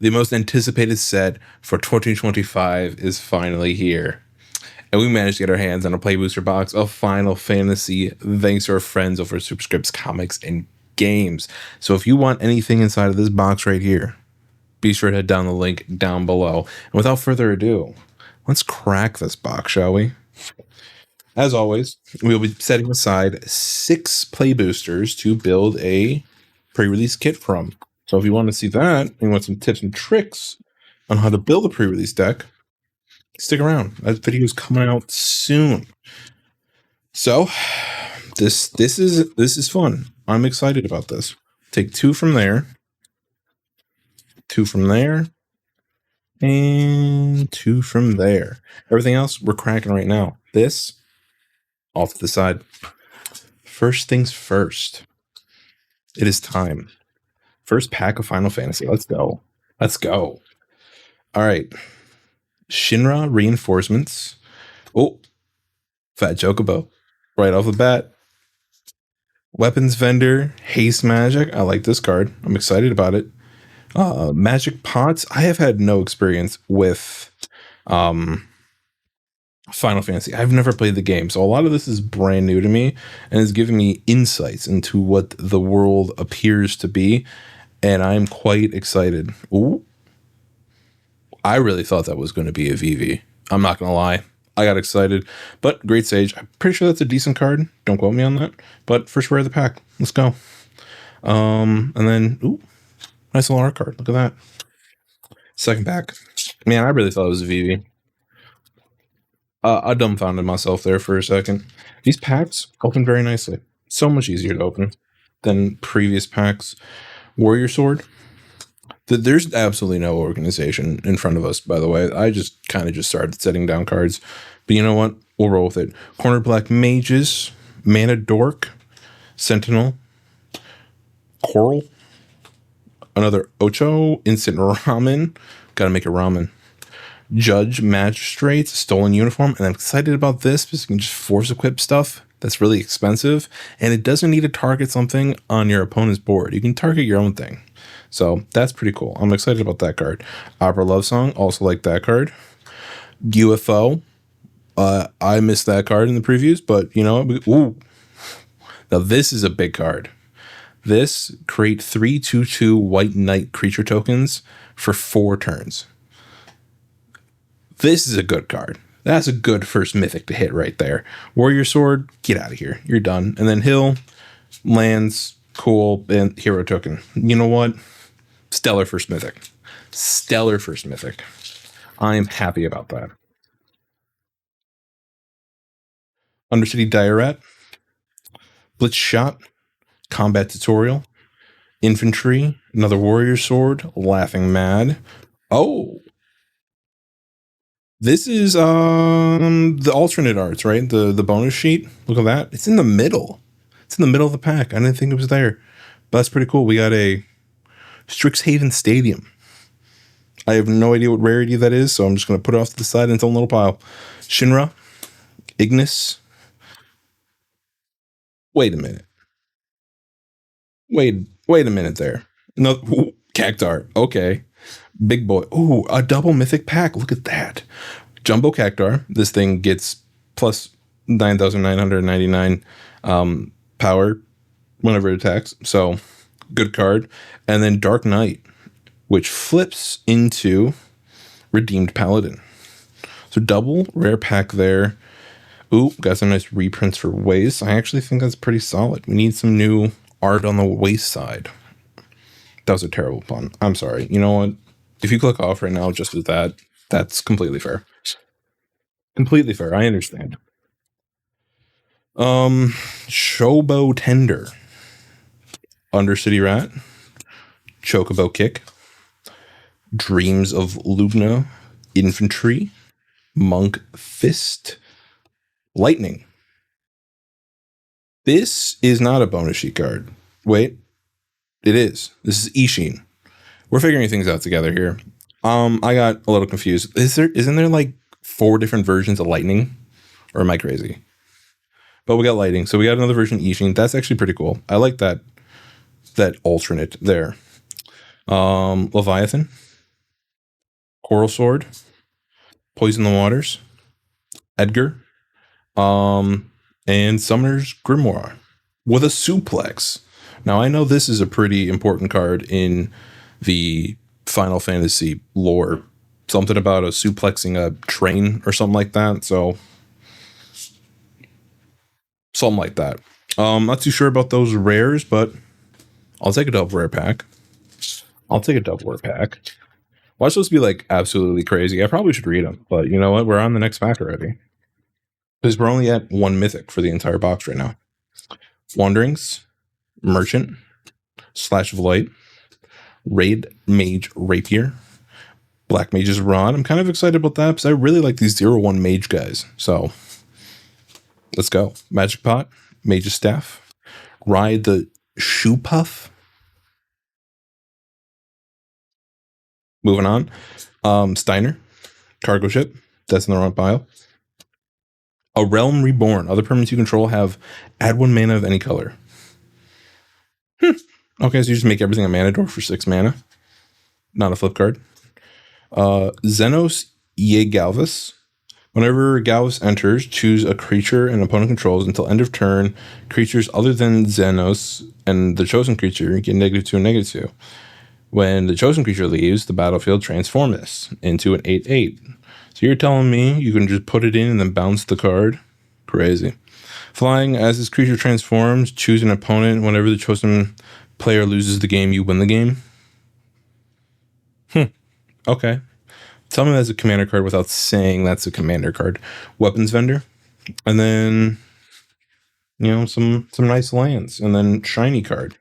The most anticipated set for 2025 is finally here. And we managed to get our hands on a Play Booster box of Final Fantasy thanks to our friends over at Superscripts Comics and Games. So if you want anything inside of this box right here, be sure to head down the link down below. And without further ado, let's crack this box, shall we? As always, we'll be setting aside 6 Play Boosters to build a pre-release kit from. So if you want to see that and you want some tips and tricks on how to build a pre-release deck, stick around. That video is coming out soon. So this is fun. I'm excited about this. Take 2 from there, 2 from there, and 2 from there. Everything else we're cracking right now. This off to the side. First things first. It is time. First pack of Final Fantasy. Let's go. Let's go. All right. Shinra reinforcements. Oh, Fat Chocobo. Right off the bat. Weapons vendor. Haste magic. I like this card. I'm excited about it. Magic pots. I have had no experience with Final Fantasy. I've never played the game, so a lot of this is brand new to me and is giving me insights into what the world appears to be, and I'm quite excited. Ooh. I really thought that was going to be a VV. I'm not going to lie. I got excited, but Great Sage, I'm pretty sure that's a decent card. Don't quote me on that, but first rare of the pack. Let's go. And then, ooh, nice little art card. Look at that. Second pack. Man, I really thought it was a VV. I dumbfounded myself there for a second. These packs open very nicely. So much easier to open than previous packs. Warrior Sword. There's absolutely no organization in front of us, by the way. I just kind of just started setting down cards. But you know what? We'll roll with it. Corner Black Mages. Mana Dork. Sentinel. Coral. Another Ocho. Instant Ramen. Gotta make a ramen. Judge Magistrates, Stolen Uniform, and I'm excited about this because you can just force equip stuff that's really expensive, and it doesn't need to target something on your opponent's board. You can target your own thing. So that's pretty cool. I'm excited about that card. Opera Love Song, also like that card. UFO, I missed that card in the previews, but you know, ooh. Now this is a big card. This, create 3/2/2 White Knight creature tokens for 4 turns. This is a good card. That's a good first mythic to hit right there. Warrior Sword, get out of here. You're done. And then Hill, lands, cool, and hero token. You know what? Stellar first mythic. Stellar first mythic. I am happy about that. Undercity Diorat, Blitz Shot, Combat Tutorial, Infantry, another Warrior Sword, Laughing Mad. Oh, this is the alternate arts, right? The bonus sheet. Look at that. It's in the middle. It's in the middle of the pack. I didn't think it was there. But that's pretty cool. We got a Strixhaven Stadium. I have no idea what rarity that is, so I'm just going to put it off to the side in its own little pile. Shinra. Ignis. Wait a minute. Wait a minute there. No, ooh, Cactar. Okay. Big boy. Ooh, a double mythic pack. Look at that. Jumbo Cactar. This thing gets plus 9,999 power whenever it attacks. So, good card. And then Dark Knight, which flips into Redeemed Paladin. So, double rare pack there. Ooh, got some nice reprints for waist. I actually think that's pretty solid. We need some new art on the waist side. That was a terrible pun. I'm sorry. You know what? If you click off right now just with that, that's completely fair. Completely fair. I understand. Shobo Tender. Undercity Rat. Chocobo Kick. Dreams of Lugna. Infantry. Monk Fist. Lightning. This is not a bonus sheet card. Wait. It is. This is Ishin. We're figuring things out together here. I got a little confused. Isn't there like 4 different versions of Lightning? Or am I crazy? But we got Lightning. So we got another version of Ishin. That's actually pretty cool. I like that alternate there. Leviathan. Coral Sword, Poison the Waters, Edgar, and Summoner's Grimoire with a suplex. Now, I know this is a pretty important card in the Final Fantasy lore. Something about a suplexing a train or something like that. So, something like that. Not too sure about those rares, but I'll take a double rare pack. Why it's supposed to be like absolutely crazy? I probably should read them, but you know what? We're on the next pack already. Because we're only at one mythic for the entire box right now. Wanderings, Merchant, Slash of Light, Raid Mage Rapier, Black Mage's Rod. I'm kind of excited about that because I really like these 0-1 Mage guys. So let's go. Magic Pot, Mage's Staff, Ride the Shoe Puff. Moving on. Steiner, Cargo Ship. That's in the wrong pile. A Realm Reborn. Other permanents you control have add 1 mana of any color. Okay, so you just make everything a mana door for 6 mana. Not a flip card. Xenos Galvus. Whenever Galvus enters, choose a creature an opponent controls until end of turn. Creatures other than Xenos and the chosen creature get -2 and -2. When the chosen creature leaves the battlefield, transform this into an 8/8. So you're telling me you can just put it in and then bounce the card? Crazy. Flying, as this creature transforms, choose an opponent. Whenever the chosen player loses the game, you win the game. Okay. Tell me that's a commander card without saying that's a commander card. Weapons Vendor. And then, you know, some nice lands. And then shiny card.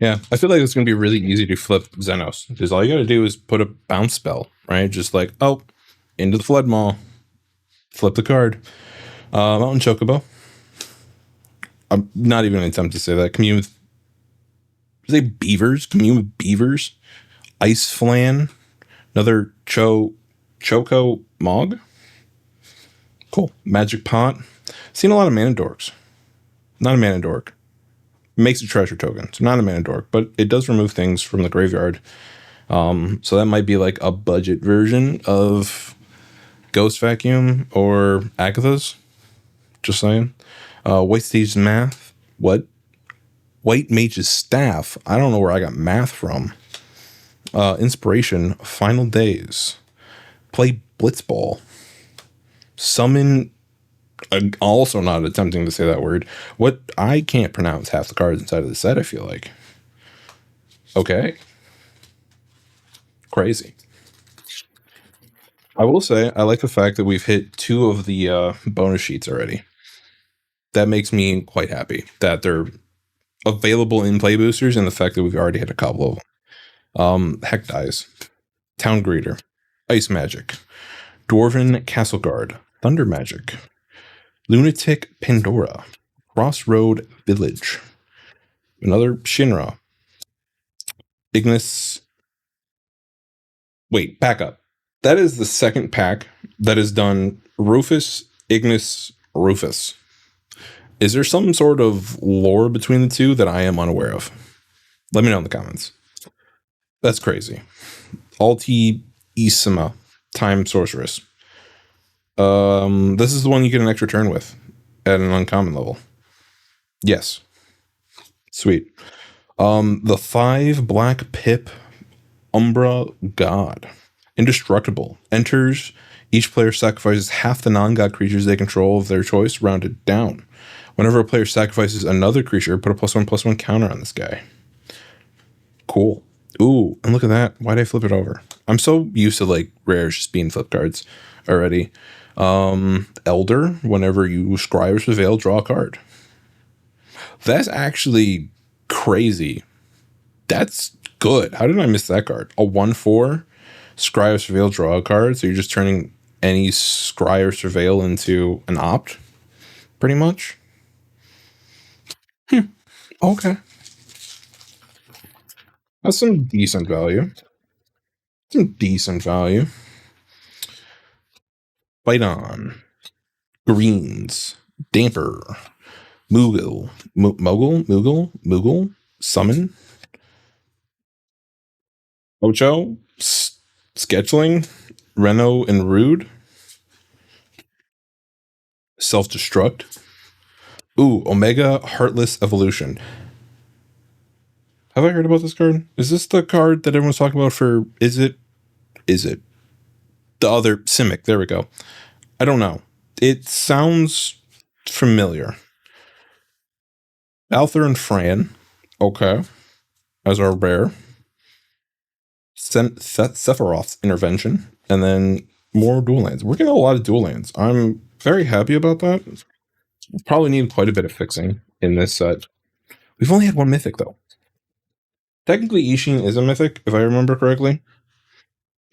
Yeah, I feel like it's going to be really easy to flip Xenos because all you got to do is put a bounce spell, right? Just like, oh, into the Flood Maw, flip the card. Mountain Chocobo. I'm not even going to attempt to say that. Commune with, say beavers? Commune with beavers. Ice Flan. Another Choco Mog. Cool. Magic Pot. Seen a lot of mana dorks. Not a mana dork. Makes a treasure token. So not a mana dork, but it does remove things from the graveyard. So that might be like a budget version of Ghost Vacuum or Agatha's. Just saying. White Stage's Math. What? White Mage's Staff. I don't know where I got math from. Inspiration. Final Days. Play Blitzball. Summon. Also not attempting to say that word. What? I can't pronounce half the cards inside of the set, I feel like. Okay. Crazy. I will say, I like the fact that we've hit 2 of the bonus sheets already. That makes me quite happy that they're available in play boosters and the fact that we've already hit a couple of them. Heck Dies. Town Greeter. Ice Magic. Dwarven Castle Guard. Thunder Magic. Lunatic Pandora. Crossroad Village. Another Shinra. Ignis. Wait, back up. That is the second pack that has done Rufus, Ignis, Rufus. Is there some sort of lore between the two that I am unaware of? Let me know in the comments. That's crazy. Altissima, Time Sorceress. This is the one you get an extra turn with at an uncommon level. Yes. Sweet. The 5 black pip Umbra God. Indestructible. Enters. Each player sacrifices half the non-god creatures they control of their choice, rounded down. Whenever a player sacrifices another creature, put a +1/+1 counter on this guy. Cool. Ooh, and look at that. Why'd I flip it over? I'm so used to like rares just being flip cards already. Elder, whenever you scry or surveil, draw a card. That's actually crazy. That's good. How did I miss that card? A 1/4 scry or surveil, draw a card. So you're just turning any scry or surveil into an opt, pretty much. Okay. That's some decent value. Bite on. Greens. Damper. Moogle. Summon. Ocho, Sketchling, Reno, and Rude. Self-destruct. Ooh, Omega Heartless Evolution. Have I heard about this card? Is this the card that everyone's talking about for, is it the other Simic? There we go. I don't know. It sounds familiar. Althor and Fran. Okay. As our rare. Sephiroth's Intervention. And then more dual lands. We're getting a lot of dual lands. I'm very happy about that. Probably need quite a bit of fixing in this set. We've only had one mythic, though. Technically, Ishin is a mythic, if I remember correctly.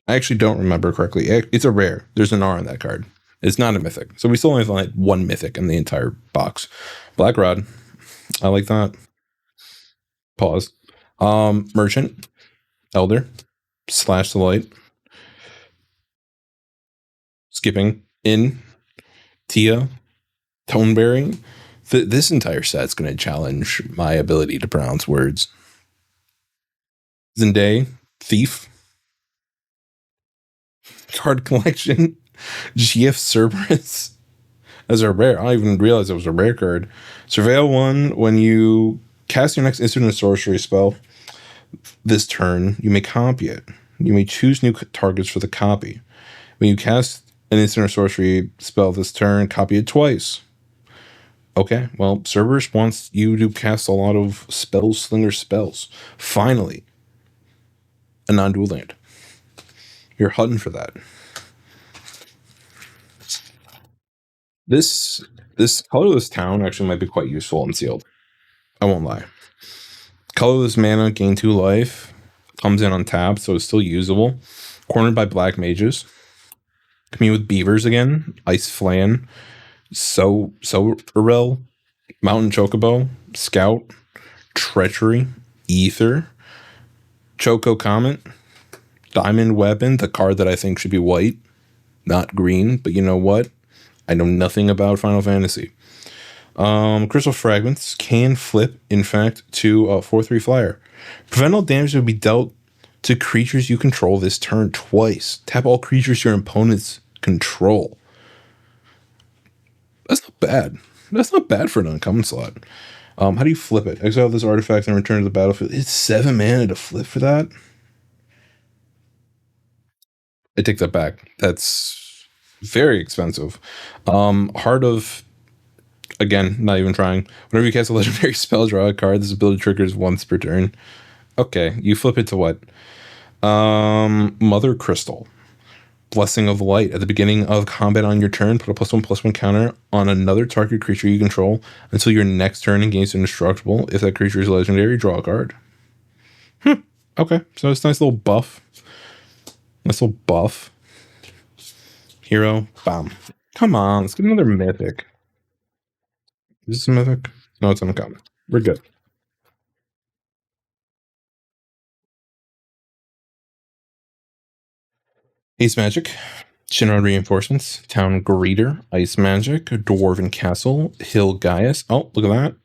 I actually don't remember correctly. It's a rare. There's an R on that card. It's not a mythic. So we still only have like one mythic in the entire box. Black Rod. I like that. Pause. Merchant. Elder. Slash the Light. Skipping. In. Tia. Toneberry. This entire set's going to challenge my ability to pronounce words. Zendaya. Thief. Card collection. GF Cerberus as a rare. I don't even realize it was a rare card. Surveil 1, when you cast your next instant or sorcery spell this turn, you may copy it. You may choose new targets for the copy. When you cast an instant or sorcery spell this turn, copy it twice. Okay, well, Cerberus wants you to cast a lot of Spellslinger spells. Finally, a non-dual land. You're hunting for that. This colorless town actually might be quite useful and sealed. I won't lie. Colorless mana, gain 2 life, comes in untapped, so it's still usable. Cornered by black mages. Commune with beavers again. Ice Flan. So Urel. Mountain Chocobo. Scout. Treachery. Ether. Choco Comet. Diamond Weapon, the card that I think should be white, not green, but you know what? I know nothing about Final Fantasy. Crystal Fragments can flip, in fact, to a 4/3 flyer. Prevent all damage to be dealt to creatures you control this turn twice. Tap all creatures your opponents control. That's not bad. That's not bad for an uncommon slot. How do you flip it? Exile this artifact and return to the battlefield. It's 7 mana to flip for that? I take that back. That's very expensive. Heart of, again, not even trying. Whenever you cast a legendary spell, draw a card. This ability triggers once per turn. Okay, you flip it to what? Mother Crystal. Blessing of Light. At the beginning of combat on your turn, put a +1/+1 counter on another target creature you control until your next turn and gains indestructible. If that creature is legendary, draw a card. Okay, so it's a nice little buff. Nice little buff. Hero. Bam. Come on, let's get another mythic. Is this a mythic? No, it's uncommon. We're good. Ace Magic. Shinra Reinforcements. Town Greeter. Ice Magic. Dwarven Castle. Hill Gaius. Oh, look at that.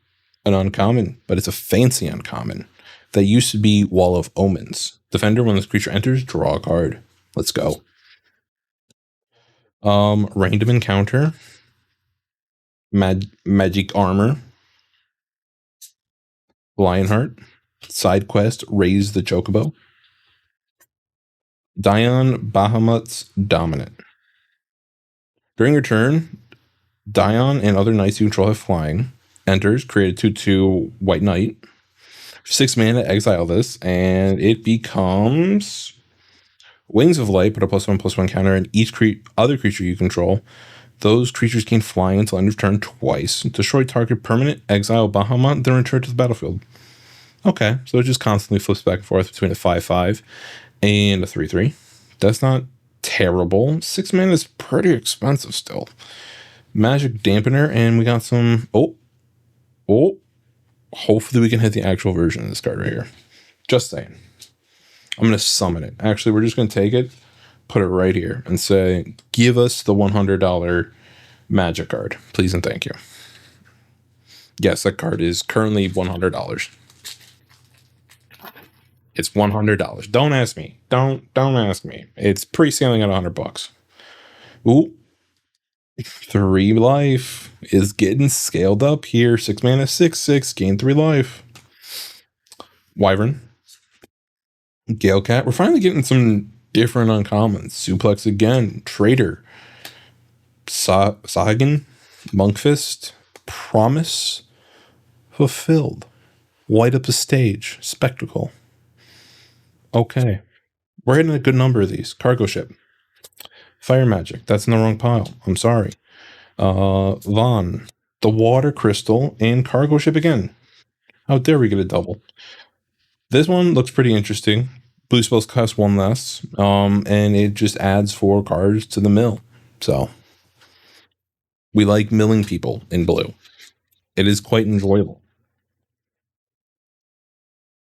An uncommon, but it's a fancy uncommon. That used to be Wall of Omens. Defender, when this creature enters, draw a card. Let's go. Random Encounter. Magic Armor. Lionheart. Side quest, Raise the Chocobo. Dion Bahamut's Dominant. During your turn, Dion and other knights you control have flying. Enters, create a 2/2 white knight. 6 mana, exile this, and it becomes Wings of Light, put a +1/+1 counter on each other creature you control. Those creatures gain flying until end of turn twice. Destroy target permanent, exile Bahamut, then return to the battlefield. Okay, so it just constantly flips back and forth between a 5/5 and a 3/3. That's not terrible. 6 mana is pretty expensive still. Magic Dampener, and we got some. Oh. Hopefully we can hit the actual version of this card right here. Just saying. I'm going to summon it. Actually, we're just going to take it, put it right here, and say, give us the $100 magic card. Please and thank you. Yes, that card is currently $100. It's $100. Don't ask me. Don't ask me. It's pre-sailing at $100. Ooh, 3 life is getting scaled up here. 6 mana, 6/6, gain 3 life. Wyvern, Gale Cat. We're finally getting some different uncommons. Suplex again, Traitor, Sahagin, Monkfist, Promise, Fulfilled, Light Up the Stage, Spectacle. Okay, we're hitting a good number of these. Cargo Ship, Fire Magic. That's in the wrong pile. I'm sorry. Vaughn, the Water Crystal, and Cargo Ship again. How dare we get a double? This one looks pretty interesting. Blue spells cost 1 less, and it just adds 4 cards to the mill. So we like milling people in blue. It is quite enjoyable.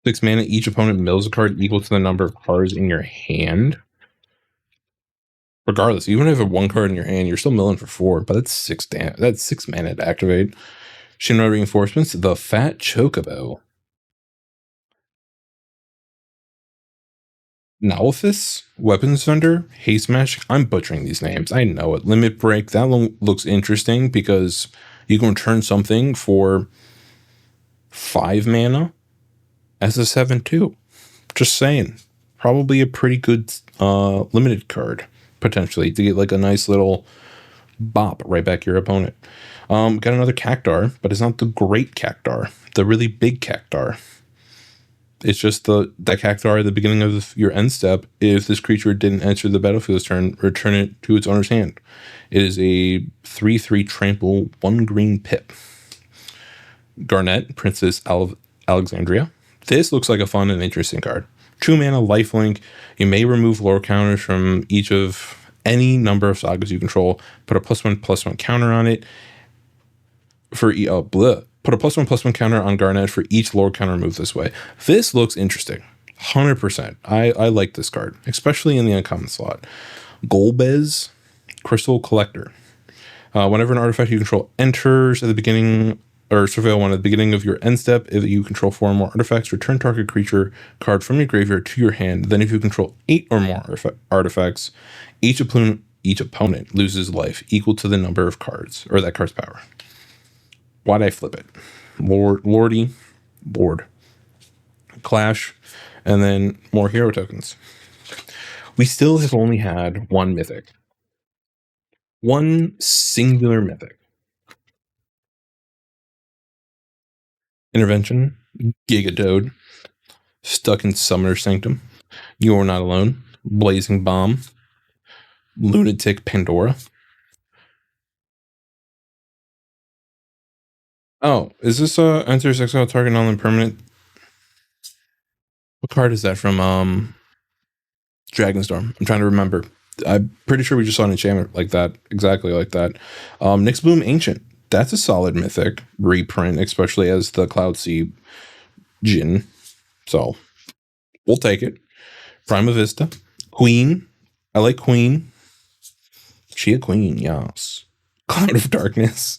6 mana, each opponent mills a card equal to the number of cards in your hand. Regardless, even if you have 1 card in your hand, you're still milling for 4, but that's 6 that's 6 mana to activate. Shinra Reinforcements, the Fat Chocobo. Nalithis, Weapons Vendor, Haste Smash. I'm butchering these names. I know it. Limit Break. That one looks interesting because you can return something for 5 mana as a 7/2. Just saying. Probably a pretty good limited card, potentially, to get like a nice little bop right back your opponent. Got another Cactar, but it's not the great Cactar. The really big Cactar. It's just that Cactar at the beginning of your end step. If this creature didn't enter the battlefield this turn, return it to its owner's hand. It is a 3/3 trample, 1 green pip. Garnet, Princess Alexandria. This looks like a fun and interesting card. 2 mana, lifelink. You may remove lore counters from each of any number of sagas you control. Put a +1/+1 counter on it. Put a +1/+1 counter on Garnet for each lore counter removed this way. This looks interesting. 100%. I like this card, especially in the uncommon slot. Golbez, Crystal Collector. Whenever an artifact you control enters at the beginning, or surveil one at the beginning of your end step, if you control 4 or more artifacts, return target creature card from your graveyard to your hand. Then if you control 8 or more artifacts, each opponent loses life equal to the number of cards, or that card's power. Why'd I flip it? Lord, Clash, and then more hero tokens. We still have only had 1 mythic. 1 singular mythic. Intervention, Gigadode, Stuck in Summoner Sanctum, You're Not Alone, Blazing Bomb, Lunatic Pandora. Oh, is this enters exile target non permanent? What card is that from Dragonstorm? I'm trying to remember. I'm pretty sure we just saw an enchantment like that, exactly like that. Nyx Bloom Ancient. That's a solid mythic reprint, especially as the Cloud Sea Djinn. So we'll take it. Prima Vista. Queen. I like Queen. She a queen, yes. Cloud of Darkness.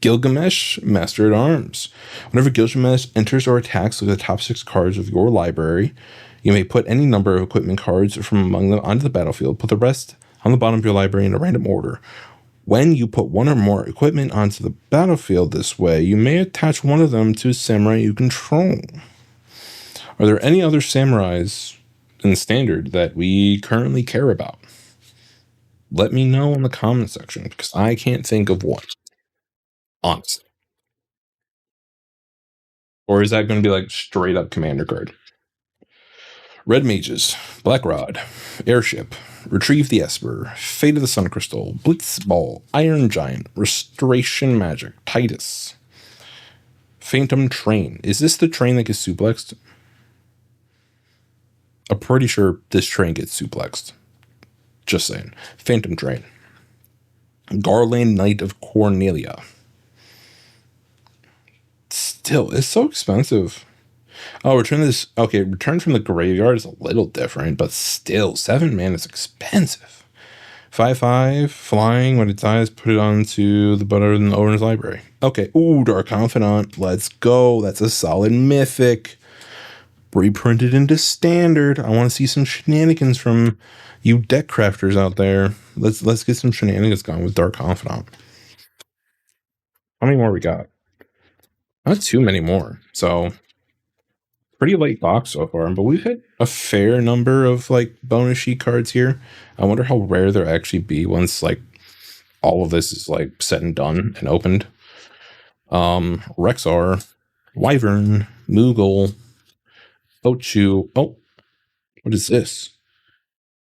Gilgamesh, Master at Arms. Whenever Gilgamesh enters or attacks with the top 6 cards of your library, you may put any number of equipment cards from among them onto the battlefield. Put the rest on the bottom of your library in a random order. When you put 1 or more equipment onto the battlefield this way, you may attach one of them to a samurai you control. Are there any other samurais in Standard that we currently care about? Let me know in the comment section, because I can't think of one. Honestly. Or is that going to be like straight up commander card? Red Mages, Black Rod, Airship, Retrieve the Esper, Fate of the Sun Crystal, Blitzball, Iron Giant, Restoration Magic, Titus, Phantom Train. Is this the train that gets suplexed? I'm pretty sure this train gets suplexed. Just saying. Phantom Train. Garland Knight of Cornelia. Still, it's so expensive. Oh, return this. Okay, return from the graveyard is a little different, but still, 7 mana is expensive. 5/5, flying. When it dies, put it onto the button in the owner's library. Okay, ooh, Dark Confidant. Let's go. That's a solid mythic. reprinted into standard. I want to see some shenanigans from you deck crafters out there. Let's get some shenanigans going with Dark Confidant. How many more we got? Not too many more. So pretty late box so far, but we've hit a fair number of like bonus sheet cards here. I wonder how rare they'll actually be once like all of this is like said and done and opened. Rexar, Wyvern, Moogle, Ochu. Oh, what is this?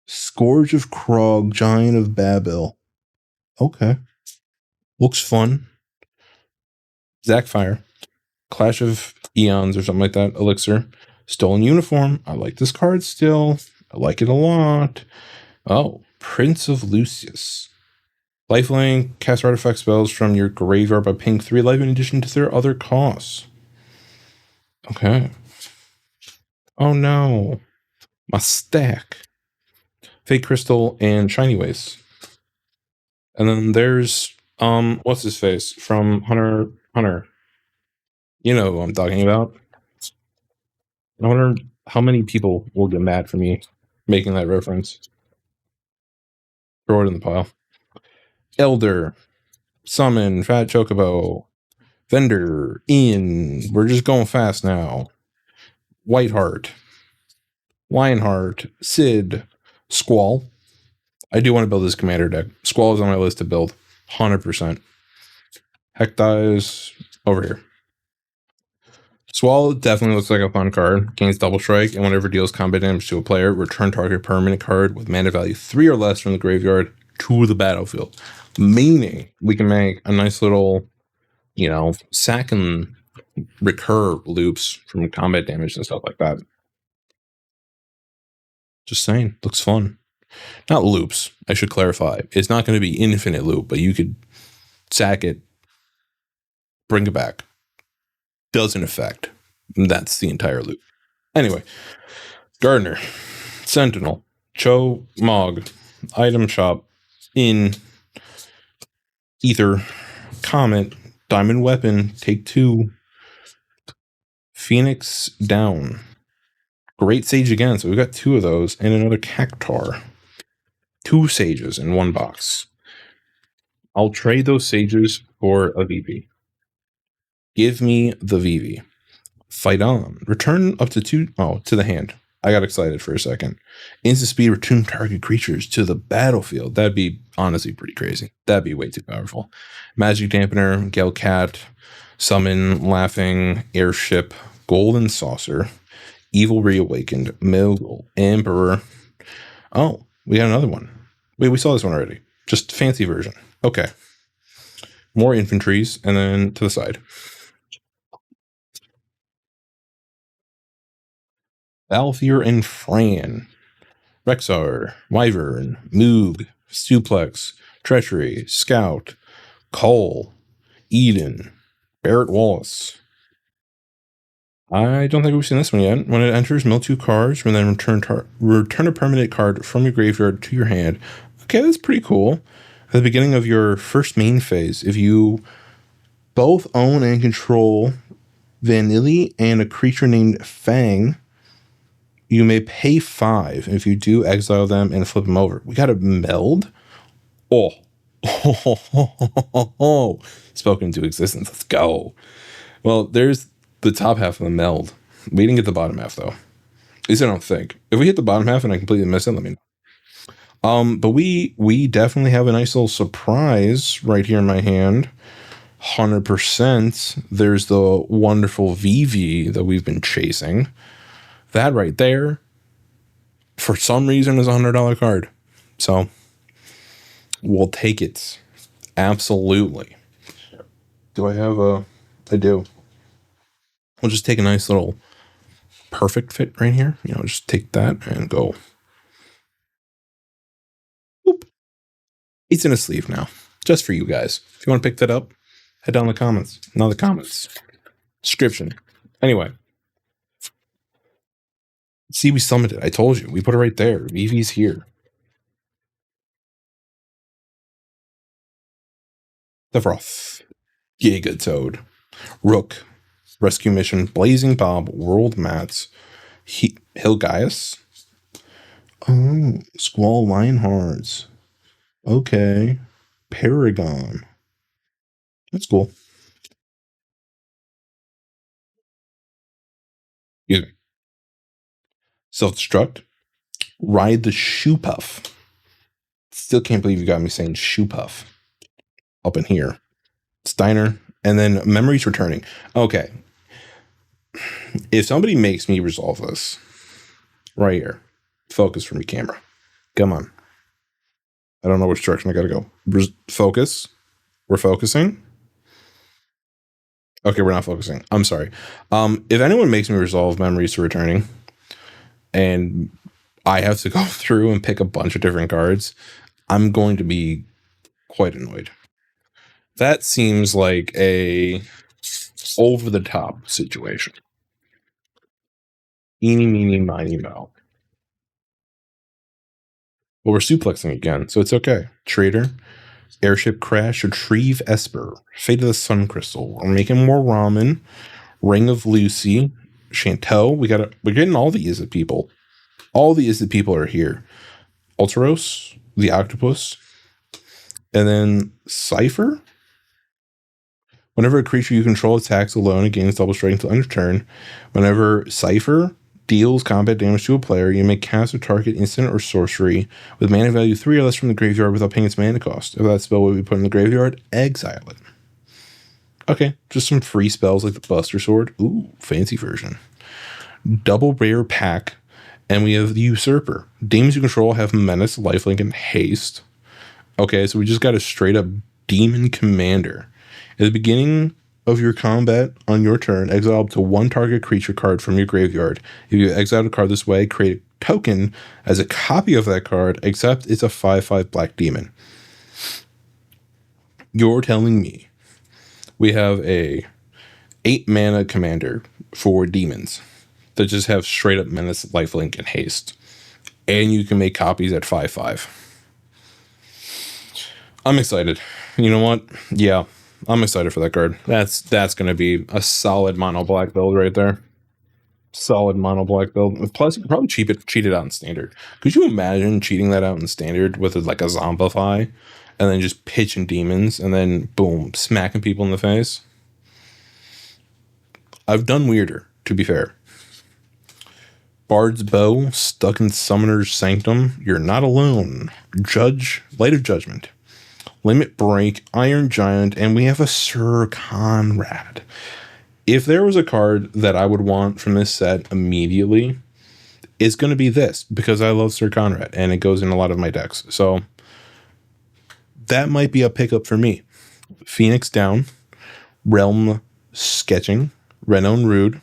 Scourge of Krog, Giant of Babel. Okay. Looks fun. Zackfire. Clash of Eons or something like that. Elixir. Stolen Uniform. I like this card still. I like it a lot. Oh, Prince of Lucius. Lifelink. Cast artifact spells from your graveyard by paying 3 life in addition to their other costs. Okay. Oh no. My stack. Fake Crystal and Shiny Waste. And then there's what's his face from Hunter. You know who I'm talking about. I wonder how many people will get mad for me making that reference. Throw it in the pile. Elder, Summon, Fat Chocobo, Vendor, Ian. We're just going fast now. Whiteheart, Lionheart, Sid, Squall. I do want to build this commander deck. Squall is on my list to build. 100%. Heck dies over here. Squall definitely looks like a fun card. Gains double strike, and whenever deals combat damage to a player, return target permanent card with mana value 3 or less from the graveyard to the battlefield. Meaning we can make a nice little, sack and recur loops from combat damage and stuff like that. Just saying, looks fun. Not loops, I should clarify. It's not going to be infinite loop, but you could sack it, bring it back. Doesn't affect. That's the entire loop. Anyway, Gardener, Sentinel, Cho Mog, Item Shop, In, Ether, Comet, Diamond Weapon, Take 2, Phoenix Down, Great Sage again. So we got 2 of those, and another Cactar. 2 Sages in 1 box. I'll trade those Sages for a VV. Give me the VV. Fight on. Return up to 2. Oh, to the hand. I got excited for a second. Instant speed, return target creatures to the battlefield. That'd be honestly pretty crazy. That'd be way too powerful. Magic Dampener, Galecat, Summon, Laughing, Airship, Golden Saucer, Evil Reawakened, Mogul, Emperor. Oh, we got another one. Wait, we saw this one already. Just fancy version. Okay. More infantries, and then to the side. Balthier and Fran. Rexar, Wyvern, Moog, Suplex, Treachery, Scout, Cole, Eden, Barrett Wallace. I don't think we've seen this one yet. When it enters, mill 2 cards, and then return a permanent card from your graveyard to your hand. Okay, that's pretty cool. At the beginning of your first main phase, if you both own and control Vanilli and a creature named Fang, you may pay 5. If you do, exile them and flip them over. We got a meld? Oh. Spoken into existence. Let's go. Well, there's the top half of the meld. We didn't get the bottom half, though. At least I don't think. If we hit the bottom half and I completely miss it, let me know. But we definitely have a nice little surprise right here in my hand. 100%. There's the wonderful VV that we've been chasing. That right there, for some reason, is a $100 card. So we'll take it. Absolutely. Do I have a... I do. We'll just take a nice little perfect fit right here. Just take that and go. Boop. It's in a sleeve now. Just for you guys. If you want to pick that up, head down in the comments. Not the comments. Description. Anyway. See, we summoned it. I told you. We put it right there. VV's here. Devroth. Gigatoad. Rook. Rescue Mission. Blazing Bob. World Mats. Hilgaius. Oh, Squall Lionhearts. Okay. Paragon. That's cool. Excuse me. Self-destruct. Ride the Shoe Puff. Still can't believe you got me saying Shoe Puff up in here. Steiner. And then Memories Returning. Okay. If somebody makes me resolve this right here, focus for me, camera. Come on. I don't know which direction I gotta go. Focus. We're focusing. Okay, we're not focusing. I'm sorry. If anyone makes me resolve Memories to Returning, and I have to go through and pick a bunch of different cards, I'm going to be quite annoyed. That seems like a over the top situation. Eeny, meeny, miny, moe. Well, we're suplexing again, so it's okay. Trader, Airship Crash, Retrieve Esper, Fate of the Sun Crystal. We're making more ramen. Ring of Lucy, Chanteau. We're getting all the Izzet people. All the Izzet people are here. Ultros, the Octopus, and then Cypher. Whenever a creature you control attacks alone, it gains double strike until end of turn. Whenever Cypher deals combat damage to a player, you may cast a target instant or sorcery with mana value 3 or less from the graveyard without paying its mana cost. If that spell would be put in the graveyard, exile it. Okay, just some free spells like the Buster Sword. Ooh, fancy version. Double rare pack, and we have the Usurper. Demons you control have Menace, Lifelink, and Haste. Okay, so we just got a straight up Demon Commander. At the beginning of your combat on your turn, exile up to one target creature card from your graveyard. If you exile a card this way, create a token as a copy of that card, except it's a 5/5 black demon. You're telling me we have a 8 mana commander for demons that just have straight up Menace, Lifelink, and Haste. And you can make copies at 5/5. I'm excited. You know what? Yeah, I'm excited for that card. That's going to be a solid mono black build right there. Solid mono black build. Plus, you can probably cheat it out in standard. Could you imagine cheating that out in standard with like a Zombify and then just pitching demons and then boom, smacking people in the face? I've done weirder, to be fair. Bard's Bow, stuck in Summoner's Sanctum. You're not alone. Light of Judgment. Limit Break, Iron Giant, and we have a Sir Conrad. If there was a card that I would want from this set immediately, it's going to be this, because I love Sir Conrad, and it goes in a lot of my decks. So that might be a pickup for me. Phoenix Down, Realm Sketching, Renon Rude.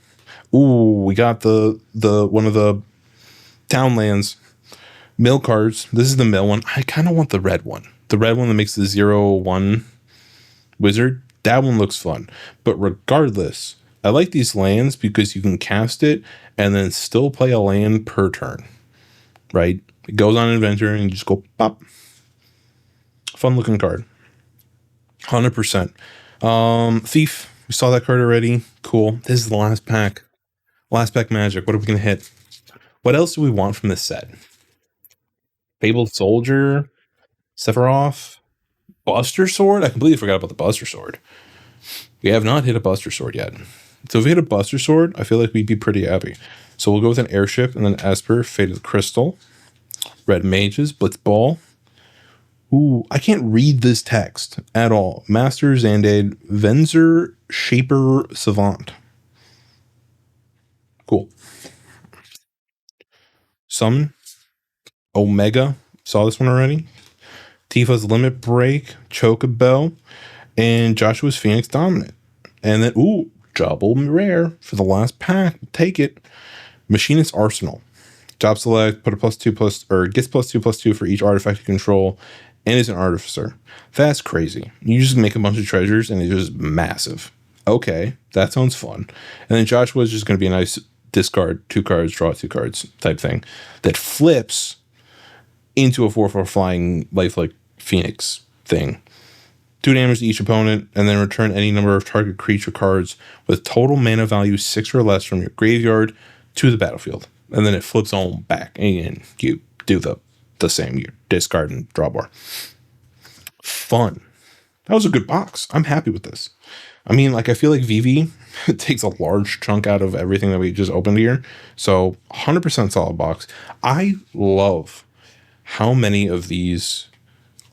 Ooh, we got the one of the Townlands mill cards. This is the mill one. I kind of want the red one. The red one that makes the 0/1 wizard. That one looks fun. But regardless, I like these lands because you can cast it and then still play a land per turn. Right? It goes on Inventor and you just go pop. Fun looking card. 100%. Thief. We saw that card already. Cool. This is the last pack. Last pack magic. What are we going to hit? What else do we want from this set? Fabled Soldier. Sephiroth. Buster Sword? I completely forgot about the Buster Sword. We have not hit a Buster Sword yet. So if we hit a Buster Sword, I feel like we'd be pretty happy. So we'll go with an Airship and then Esper, Fate of the Crystal, Red Mages, Blitzball. Ooh, I can't read this text at all. Master Zandade, Venzer, Shaper, Savant. Cool. Summon, Omega. Saw this one already. Tifa's Limit Break, Chocobo, and Joshua's Phoenix Dominant. And then, ooh, double rare for the last pack. Take it. Machinist Arsenal. Job select, put a +2 or gets +2/+2 for each artifact you control, and is an artificer. That's crazy. You just make a bunch of treasures, and it's just massive. Okay, that sounds fun. And then Joshua's just going to be a nice discard 2 cards, draw 2 cards type thing that flips into a 4/4 flying lifelike Phoenix thing. 2 damage to each opponent, and then return any number of target creature cards with total mana value 6 or less from your graveyard to the battlefield, and then it flips on back, and you do the same. You discard and draw more. Fun. That was a good box. I'm happy with this. I mean, like, I feel like VV takes a large chunk out of everything that we just opened here. So 100% solid box. I love how many of these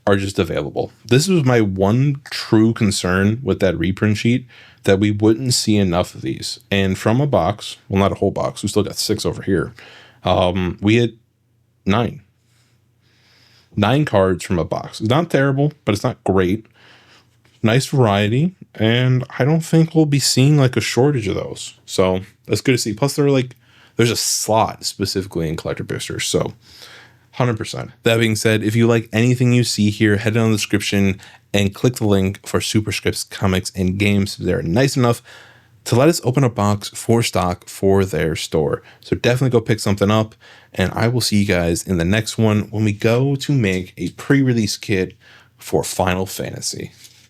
are just available. This was my one true concern with that reprint sheet, that we wouldn't see enough of these. And from a box, well, not a whole box, we still got 6 over here. We had 9 cards from a box. It's not terrible, but it's not great. Nice variety, and I don't think we'll be seeing like a shortage of those. So that's good to see. Plus, there's a slot specifically in collector boosters. So 100%. That being said, if you like anything you see here, head down the description and click the link for Superscripts comics and games. They're nice enough to let us open a box for stock for their store. So definitely go pick something up, and I will see you guys in the next one when we go to make a pre-release kit for Final Fantasy.